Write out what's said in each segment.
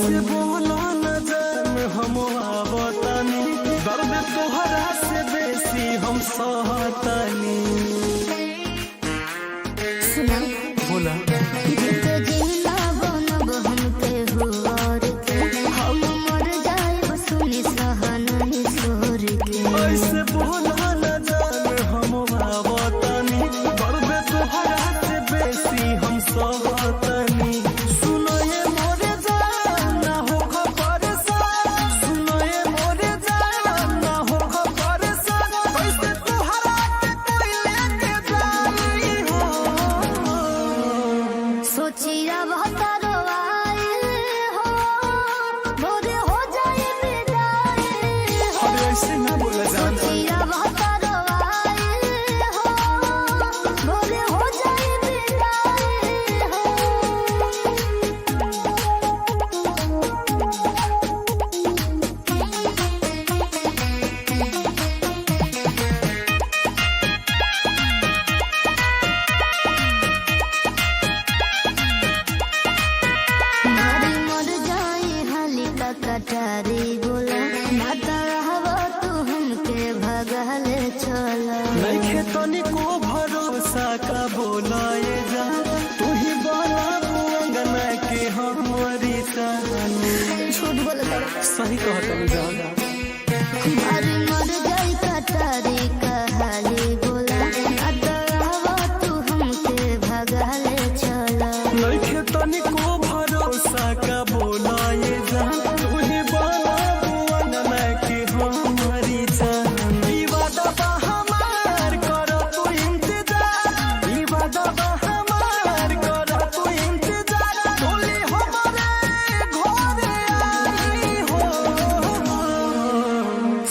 ऐसे बोला न जान हम आवतानी, दर्द तोहरा से बेसी हम सहतानी। सुना बोला ऐसे बोला न जान हम आवतानी, दर्द तोहरा से बेसी हम सहतानी। सुनो ये मोरे जान ना हो परेशान, सुनो ये मोरे जान ना हो परेशान, ऐसे तोहरा के कोई लेके जाई हो। सोचिया बहुत रोवाए हो, भोरे हो जाए विदाई हो। अरे ऐसे ना बोला जान। सोचिया बहुत रोवाए हो, भोरे हो जाए विदाई हो। मारी मर जाए हाली का कटारी बोला, माता रहवा तू हमके भगले चला। नइखे तनिको भरोसा का बोलाए जा, तू ही बड़ा अंगना के हमारी कहानी। झूठ बोलता सही कहत जान। मारी मर जाए कटारी कहाली बोला, माता रहवा तू हमके भगले चला। नइखे तनिको भरोसा का बोलाए जा, तू ही बड़ा अंगना के हमारी कहानी। ई वादा बा हमार कर तू इंतजार, ई वादा बा हमार कर तू इंतजार, बोली हमारे घरे आई हो।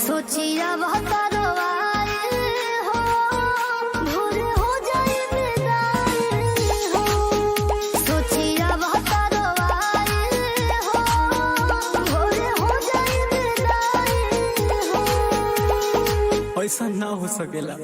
सोचिया बहुत रोवाए हो, भोरे हो जाए विदाई हो। सोचिया बहुत रोवाए हो, भोरे हो जाए विदाई हो। ऐसा ना हो सकेला।